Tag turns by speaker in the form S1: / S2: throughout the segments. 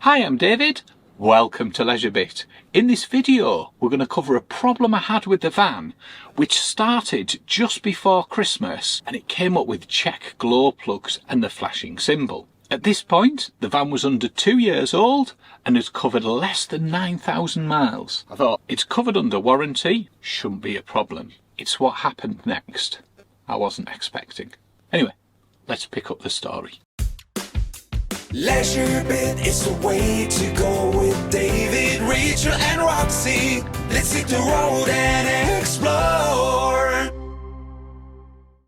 S1: Hi, I'm David. Welcome to LeisureBit. In this video, we're going to cover a problem I had with the van, which started just before Christmas, and it came up with check glow plugs and the flashing symbol. At this point, the van was under 2 years old and had covered less than 9,000 miles. I thought, it's covered under warranty, shouldn't be a problem. It's what happened next I wasn't expecting. Anyway, let's pick up the story.
S2: LeisureBit is the way to go with David, Rachel and Roxy. Let's hit the road and explore.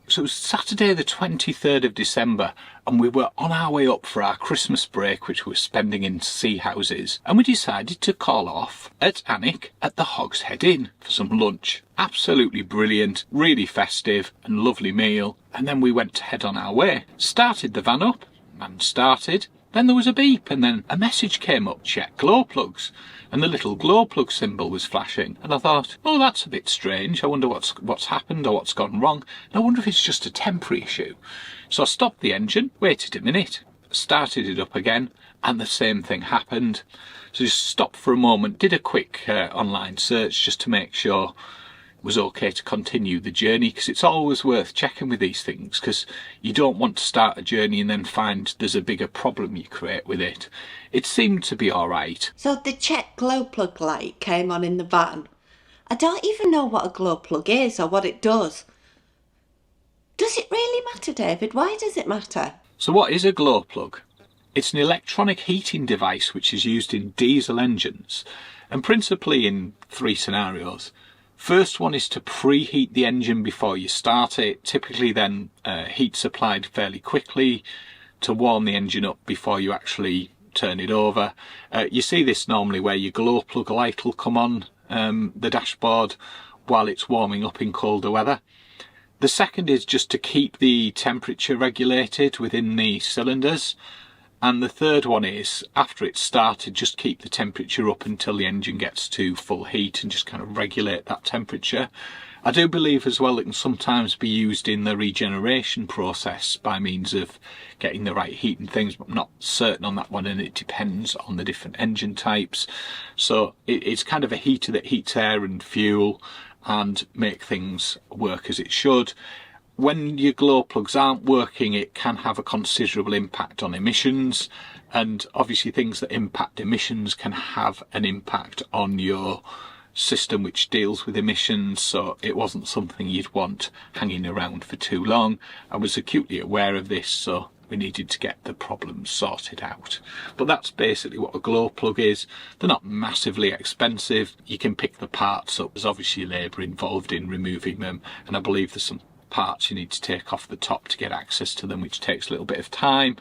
S1: So it was Saturday the 23rd of December and we were on our way up for our Christmas break, which we were spending in sea houses, and we decided to call off at Alnwick at the Hogshead Head Inn for some lunch. Absolutely brilliant, really festive and lovely meal, and then we went to head on our way. Started the van up and started. Then there was a beep and then a message came up, check glow plugs, and the little glow plug symbol was flashing, and I thought, oh, that's a bit strange. I wonder what's happened or what's gone wrong, and I wonder if it's just a temporary issue. So I stopped the engine, waited a minute, started it up again, and the same thing happened. So just stopped for a moment, did a quick online search just to make sure it was okay to continue the journey, because it's always worth checking with these things, because you don't want to start a journey and then find there's a bigger problem you create with it. It seemed to be alright.
S3: So the check glow plug light came on in the van. I don't even know what a glow plug is or what it does. Does it really matter, David? Why does it matter?
S1: So what is a glow plug? It's an electronic heating device which is used in diesel engines, and principally in three scenarios. First one is to preheat the engine before you start it. Typically then heat's applied fairly quickly to warm the engine up before you actually turn it over. You see this normally where your glow plug light will come on the dashboard while it's warming up in colder weather. The second is just to keep the temperature regulated within the cylinders. And the third one is, after it's started, just keep the temperature up until the engine gets to full heat and just kind of regulate that temperature. I do believe as well it can sometimes be used in the regeneration process by means of getting the right heat and things, but I'm not certain on that one, and it depends on the different engine types. So it's kind of a heater that heats air and fuel and make things work as it should. When your glow plugs aren't working, it can have a considerable impact on emissions, and obviously things that impact emissions can have an impact on your system which deals with emissions, so it wasn't something you'd want hanging around for too long. I was acutely aware of this, so we needed to get the problem sorted out. But that's basically what a glow plug is. They're not massively expensive. You can pick the parts up. There's obviously labour involved in removing them, and I believe there's some parts you need to take off the top to get access to them, which takes a little bit of time.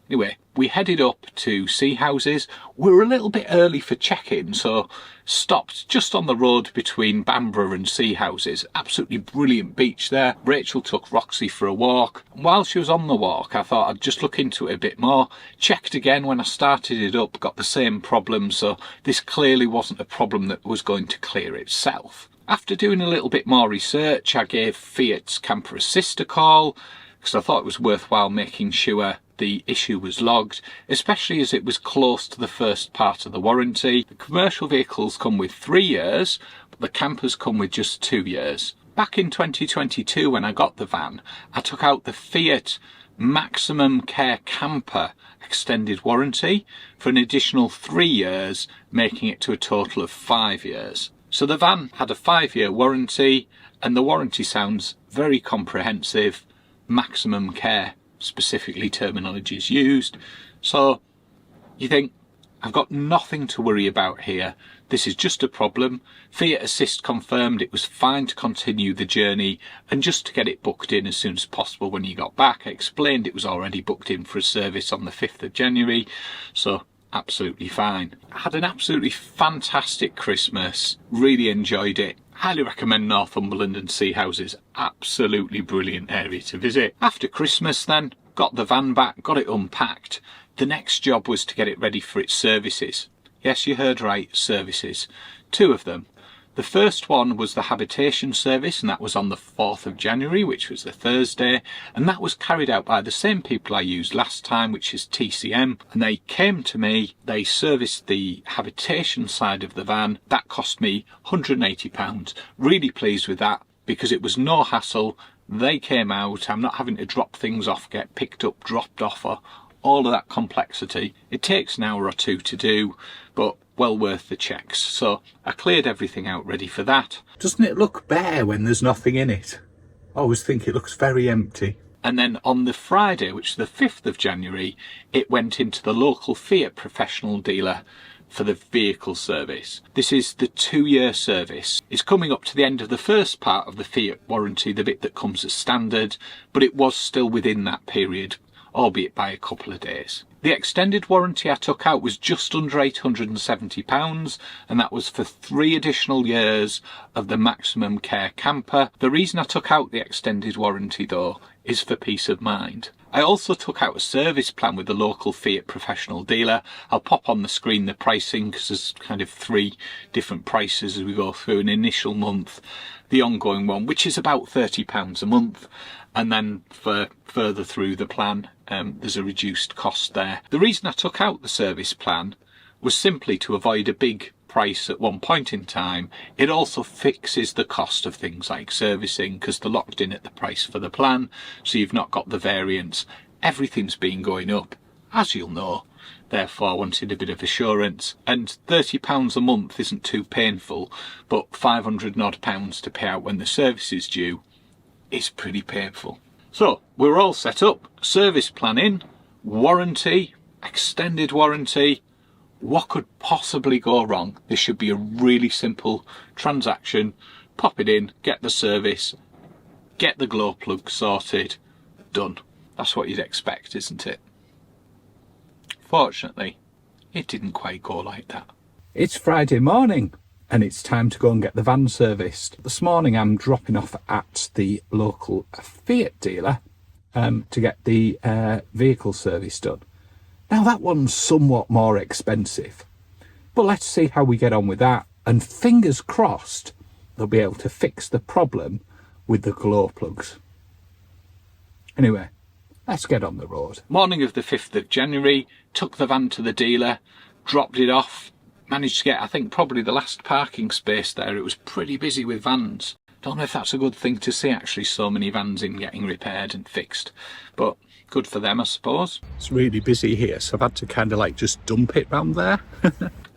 S1: Anyway, we headed up to sea houses. We were a little bit early for check-in, so stopped just on the road between Bamborough and sea houses. Absolutely brilliant beach there. Rachel took Roxy for a walk. While she was on the walk, I thought I'd just look into it a bit more. Checked again when I started it up, got the same problem, so this clearly wasn't a problem that was going to clear itself. After doing a little bit more research, I gave Fiat's Camper Assist a call, because I thought it was worthwhile making sure the issue was logged, especially as it was close to the first part of the warranty. The commercial vehicles come with 3 years, but the campers come with just 2 years. Back in 2022, when I got the van, I took out the Fiat Maximum Care Camper extended warranty for an additional 3 years, making it to a total of 5 years. So the van had a 5-year warranty, and the warranty sounds very comprehensive. Maximum care, specifically, terminology is used. So you think, I've got nothing to worry about here. This is just a problem. Fiat Assist confirmed it was fine to continue the journey and just to get it booked in as soon as possible when you got back. I explained it was already booked in for a service on the 5th of January. So absolutely fine. I had an absolutely fantastic Christmas, really enjoyed it. Highly recommend Northumberland and sea houses. Absolutely brilliant area to visit. After Christmas then, got the van back, got it unpacked. The next job was to get it ready for its services. Yes, you heard right, services. 2 of them. The first one was the Habitation Service, and that was on the 4th of January, which was the Thursday, and that was carried out by the same people I used last time, which is TCM, and they came to me, they serviced the habitation side of the van. That cost me £180. Really pleased with that, because it was no hassle. They came out, I'm not having to drop things off, get picked up, dropped off, or all of that complexity. It takes an hour or two to do, but well worth the checks. So I cleared everything out ready for that. Doesn't it look bare when there's nothing in it? I always think it looks very empty. And then on the Friday, which is the 5th of January, it went into the local Fiat Professional dealer for the vehicle service. This is the 2-year service. It's coming up to the end of the first part of the Fiat warranty, the bit that comes as standard, but it was still within that period, albeit by a couple of days. The extended warranty I took out was just under £870, and that was for 3 additional years of the maximum care camper. The reason I took out the extended warranty though is for peace of mind. I also took out a service plan with the local Fiat Professional dealer. I'll pop on the screen the pricing, because there's kind of 3 different prices as we go through an initial month, the ongoing one, which is about £30 a month, and then for further through the plan there's a reduced cost there. The reason I took out the service plan was simply to avoid a big price at one point in time. It also fixes the cost of things like servicing, because they're locked in at the price for the plan, so you've not got the variance. Everything's been going up, as you'll know, therefore I wanted a bit of assurance, and £30 a month isn't too painful, but £500 odd to pay out when the service is due is pretty painful. So we're all set up, service plan in, warranty, extended warranty. What could possibly go wrong? This should be a really simple transaction. Pop it in, get the service, get the glow plug sorted, done. That's what you'd expect, isn't it? Fortunately, it didn't quite go like that. It's Friday morning and it's time to go and get the van serviced. This morning I'm dropping off at the local Fiat dealer to get the vehicle service done. Now that one's somewhat more expensive, but let's see how we get on with that, and fingers crossed they'll be able to fix the problem with the glow plugs. Anyway, let's get on the road. Morning of the 5th of January, took the van to the dealer, dropped it off, managed to get, I think, probably the last parking space there. It was pretty busy with vans. Don't know if that's a good thing to see, actually, so many vans in getting repaired and fixed, but good for them, I suppose. It's really busy here, so I've had to kind of like just dump it round there.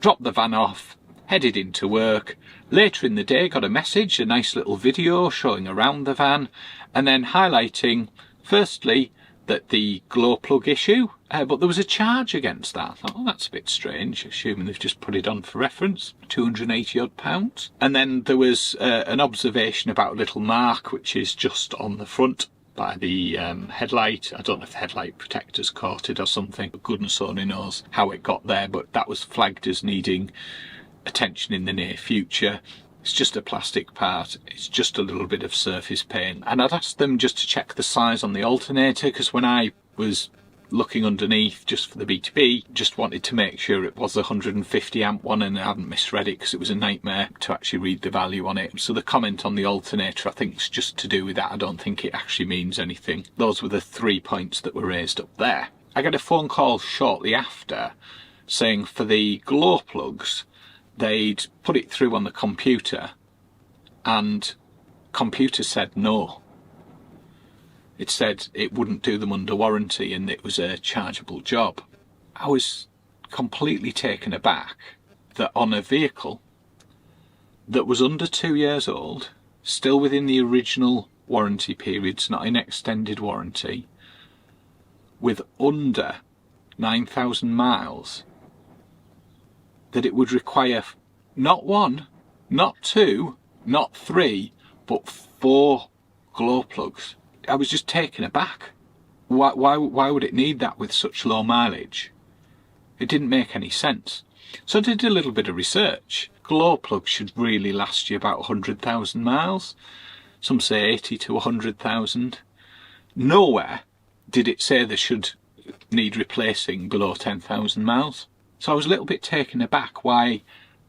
S1: Dropped the van off, headed into work. Later in the day got a message, a nice little video showing around the van, and then highlighting, firstly, that the glow plug issue, but there was a charge against that. I thought, oh, that's a bit strange, assuming they've just put it on for reference, £280 odd. And then there was an observation about a little mark, which is just on the front by the headlight. I don't know if the headlight protector's caught it or something, but goodness only knows how it got there, but that was flagged as needing attention in the near future. It's just a plastic part, it's just a little bit of surface paint. And I'd asked them just to check the size on the alternator, because when I was looking underneath just for the B2B, just wanted to make sure it was a 150 amp one and I hadn't misread it, because it was a nightmare to actually read the value on it. So the comment on the alternator, I think, is just to do with that. I don't think it actually means anything. Those were the 3 points that were raised up there. I got a phone call shortly after saying for the glow plugs, they'd put it through on the computer and computer said no. It said it wouldn't do them under warranty and it was a chargeable job. I was completely taken aback that on a vehicle that was under 2 years old, still within the original warranty periods, not in extended warranty, with under 9,000 miles, that it would require not 1, not 2, not 3, but 4 glow plugs. I was just taken aback. Why would it need that with such low mileage? It didn't make any sense. So I did a little bit of research. Glow plugs should really last you about 100,000 miles. Some say 80 to 100,000. Nowhere did it say they should need replacing below 10,000 miles. So I was a little bit taken aback why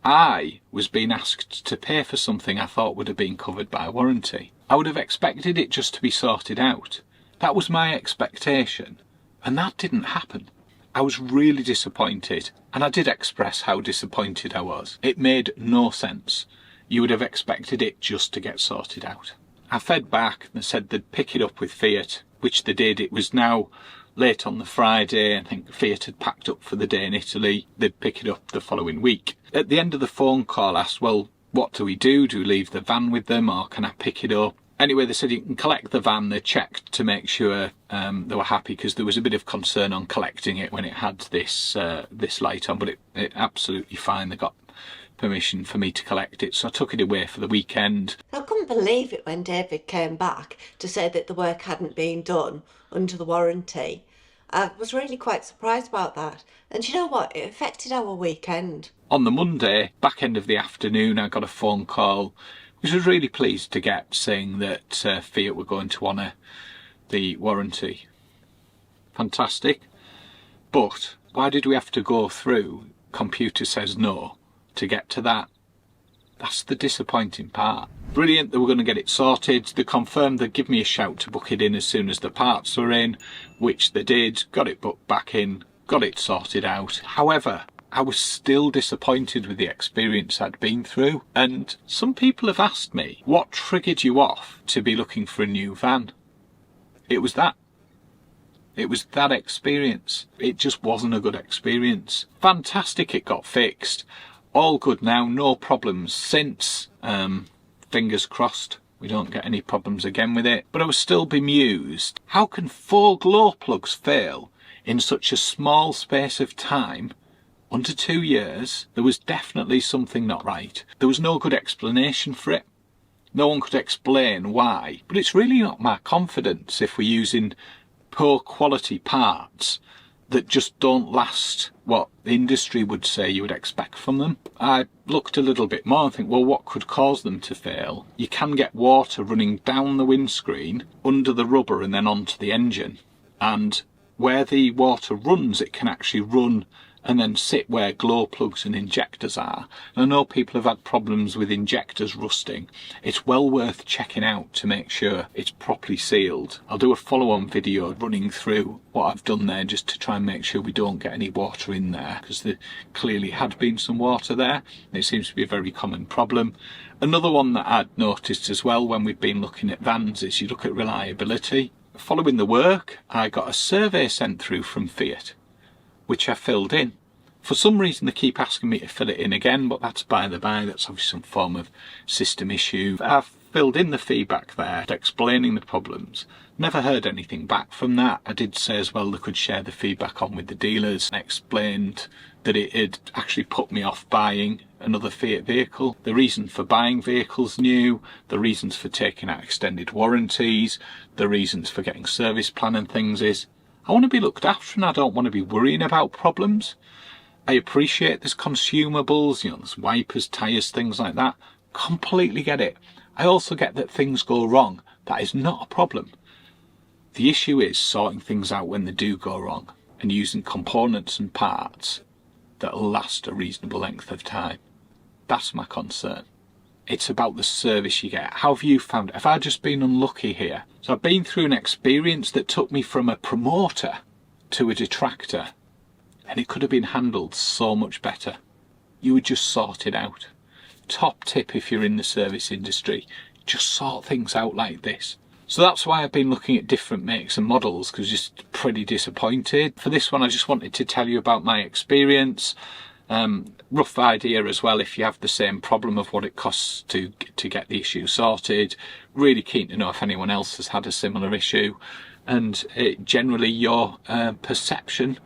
S1: I was being asked to pay for something I thought would have been covered by warranty. I would have expected it just to be sorted out. That was my expectation, and that didn't happen. I was really disappointed, and I did express how disappointed I was. It made no sense. You would have expected it just to get sorted out. I fed back and said they'd pick it up with Fiat, which they did. It was now late on the Friday. I think Fiat had packed up for the day in Italy. They'd pick it up the following week. At the end of the phone call, I asked, well, what do we do? Do we leave the van with them, or can I pick it up? Anyway, they said you can collect the van. They checked to make sure they were happy, because there was a bit of concern on collecting it when it had this light on, but it absolutely fine. They got permission for me to collect it, so I took it away for the weekend.
S3: I couldn't believe it when David came back to say that the work hadn't been done under the warranty. I was really quite surprised about that, and you know what, it affected our weekend.
S1: On the Monday, back end of the afternoon, I got a phone call, which I was really pleased to get, saying that Fiat were going to honour the warranty. Fantastic. But why did we have to go through Computer Says No to get to that? That's the disappointing part. Brilliant, they were going to get it sorted. They confirmed they'd give me a shout to book it in as soon as the parts were in, which they did. Got it booked back in, got it sorted out. However, I was still disappointed with the experience I'd been through, and some people have asked me, what triggered you off to be looking for a new van? It was that. It was that experience. It just wasn't a good experience. Fantastic, it got fixed. All good now, no problems since. Fingers crossed we don't get any problems again with it. But I was still bemused. How can 4 glow plugs fail in such a small space of time? Under 2 years, there was definitely something not right. There was no good explanation for it. No one could explain why. But it's really not my confidence if we're using poor quality parts that just don't last what the industry would say you would expect from them. I looked a little bit more and think, well, what could cause them to fail? You can get water running down the windscreen, under the rubber and then onto the engine. And where the water runs, it can actually run and then sit where glow plugs and injectors are. And I know people have had problems with injectors rusting. It's well worth checking out to make sure it's properly sealed. I'll do a follow-on video running through what I've done there, just to try and make sure we don't get any water in there, because there clearly had been some water there. It seems to be a very common problem. Another one that I'd noticed as well when we've been looking at vans is you look at reliability. Following the work, I got a survey sent through from Fiat, which I filled in. For some reason they keep asking me to fill it in again, but that's by the by, that's obviously some form of system issue. I've filled in the feedback there, explaining the problems. Never heard anything back from that. I did say as well they could share the feedback on with the dealers. I explained that it had actually put me off buying another Fiat vehicle. The reason for buying vehicles new, the reasons for taking out extended warranties, the reasons for getting service plan and things is, I want to be looked after and I don't want to be worrying about problems. I appreciate there's consumables, there's wipers, tyres, things like that. Completely get it. I also get that things go wrong. That is not a problem. The issue is sorting things out when they do go wrong and using components and parts that will last a reasonable length of time. That's my concern. It's about the service you get. How have you found it? Have I just been unlucky here? So I've been through an experience that took me from a promoter to a detractor, and it could have been handled so much better. You would just sort it out. Top tip if you're in the service industry, just sort things out like this. So that's why I've been looking at different makes and models, because just pretty disappointed. For this one I just wanted to tell you about my experience. Rough idea as well if you have the same problem of what it costs to get the issue sorted. Really keen to know if anyone else has had a similar issue, and generally your perception,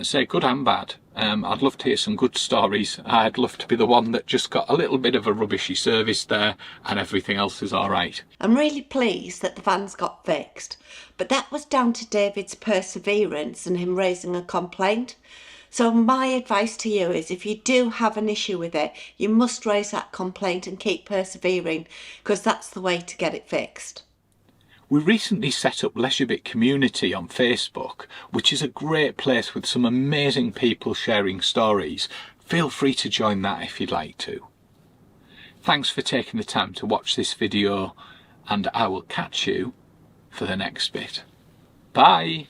S1: say good and bad. I'd love to hear some good stories. I'd love to be the one that just got a little bit of a rubbishy service there and everything else is alright.
S3: I'm really pleased that the vans got fixed, but that was down to David's perseverance and him raising a complaint. So my advice to you is, if you do have an issue with it, you must raise that complaint and keep persevering, because that's the way to get it fixed.
S1: We recently set up LeisureBit community on Facebook, which is a great place with some amazing people sharing stories. feel free to join that if you'd like to. Thanks for taking the time to watch this video, and I will catch you for the next bit. Bye!